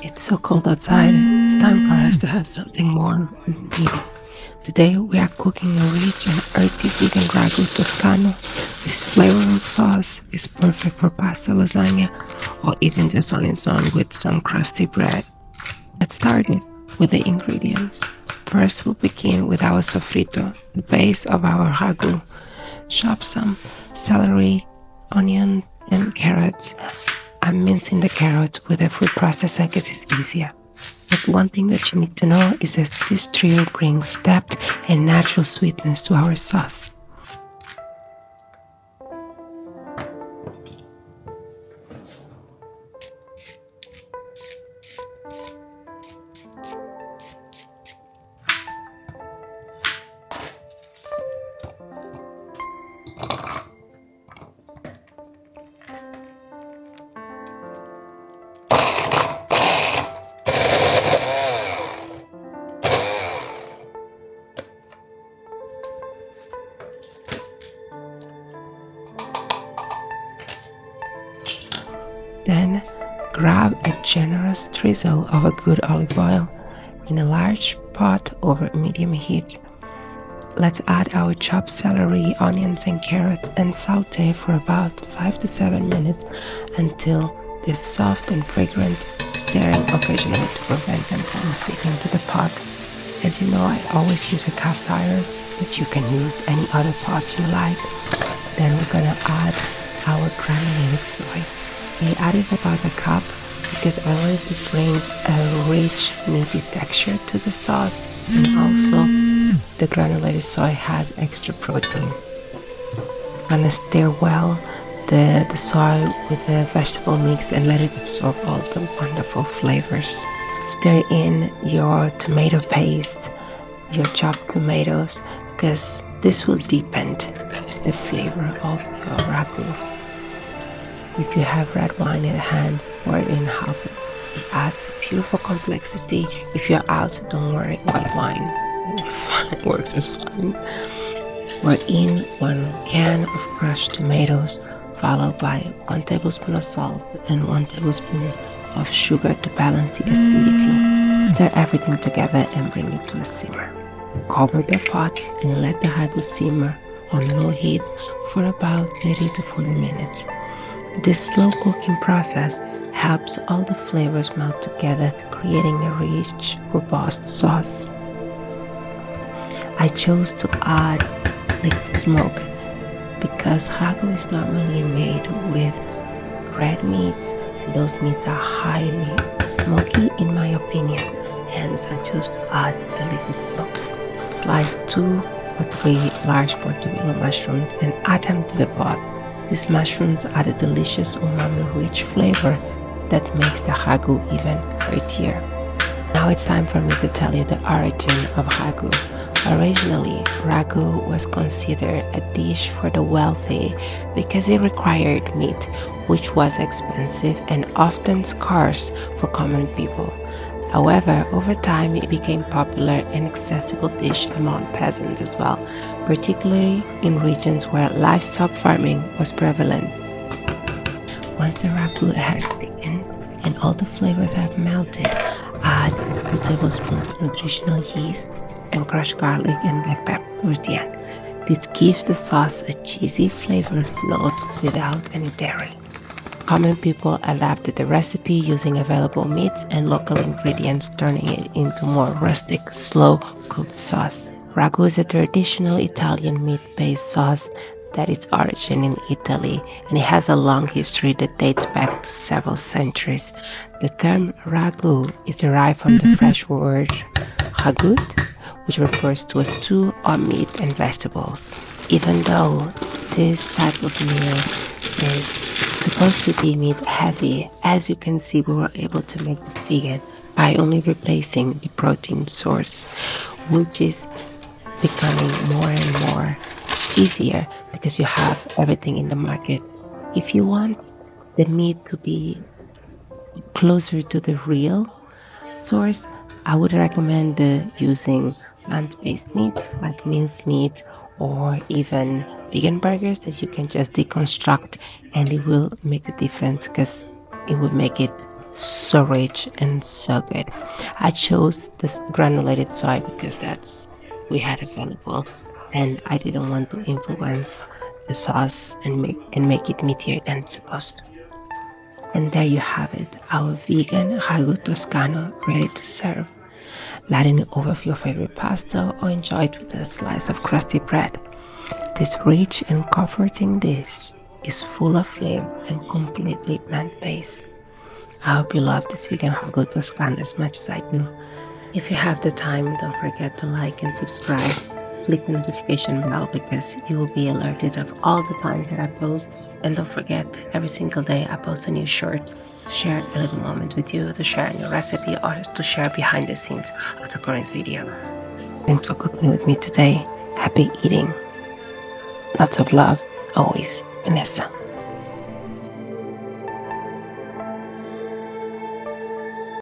It's so cold outside. It's time for us to have something warm and vegan. Today we are cooking a rich and earthy vegan ragu toscano. This flavorful sauce is perfect for pasta, lasagna, or even just on its own with some crusty bread. Let's start it with the ingredients. First we'll begin with our soffrito, the base of our ragu. Chop some celery, onion, and carrots. I'm mincing the carrot with a food processor because it's easier. But one thing that you need to know is that this trio brings depth and natural sweetness to our sauce. Then grab a generous drizzle of a good olive oil in a large pot over medium heat. Let's add our chopped celery, onions and carrots and saute for about 5 to 7 minutes until they're soft and fragrant, stirring occasionally to prevent them from sticking to the pot. As you know, I always use a cast iron, but you can use any other pot you like. Then we're gonna add our granulated soy. I added about a cup because I wanted to bring a rich, meaty texture to the sauce, and also the granulated soy has extra protein. I'm gonna stir well the soy with the vegetable mix and let it absorb all the wonderful flavors. Stir in your tomato paste, your chopped tomatoes, because this will deepen the flavor of your ragu. If you have red wine in hand, pour in half of it. It adds a beautiful complexity. If you're out, don't worry, white wine works as fine. Pour in 1 can of crushed tomatoes, followed by 1 tablespoon of salt and 1 tablespoon of sugar to balance the acidity. Stir everything together and bring it to a simmer. Cover the pot and let the ragu simmer on low heat for about 30 to 40 minutes. This slow cooking process helps all the flavors melt together, creating a rich, robust sauce. I chose to add liquid smoke because ragu is normally made with red meats, and those meats are highly smoky in my opinion. Hence, I chose to add a liquid smoke. Slice 2 or 3 large Portobello mushrooms and add them to the pot. These mushrooms add a delicious umami-rich flavor that makes the ragu even heartier. Now it's time for me to tell you the origin of ragu. Originally, ragu was considered a dish for the wealthy because it required meat, which was expensive and often scarce for common people. However, over time it became popular and accessible dish among peasants as well, particularly in regions where livestock farming was prevalent. Once the ragu has thickened and all the flavors have melted, add 2 tablespoons of nutritional yeast, and crushed garlic and black pepper towards the end. This gives the sauce a cheesy flavor note without any dairy. Common people adapted the recipe using available meats and local ingredients, turning it into more rustic, slow-cooked sauce. Ragu is a traditional Italian meat-based sauce that its origin in Italy, and it has a long history that dates back to several centuries. The term ragu is derived from the French word ragout, which refers to a stew or meat and vegetables. Even though this type of meal is supposed to be meat heavy, as you can see, we were able to make it vegan by only replacing the protein source, which is becoming more and more easier because you have everything in the market. If you want the meat to be closer to the real source, I would recommend using plant-based meat like minced meat or even vegan burgers that you can just deconstruct, and it will make a difference because it will make it So rich and so good. I chose this granulated soy because that's we had available, and I didn't want to influence the sauce and make it meatier than it's supposed to. And there you have it, our vegan Ragu Toscana ready to serve. Lading it over your favorite pasta or enjoy it with a slice of crusty bread. This rich and comforting dish is full of flavor and completely plant-based. I hope you love this vegan Ragu Toscana as much as I do. If you have the time, don't forget to like and subscribe. Click the notification bell because you will be alerted of all the time that I post. And don't forget, every single day I post a new short to share a little moment with you, to share a new recipe, or to share behind the scenes of the current video. Thanks for cooking with me today. Happy eating. Lots of love. Always, Vanessa.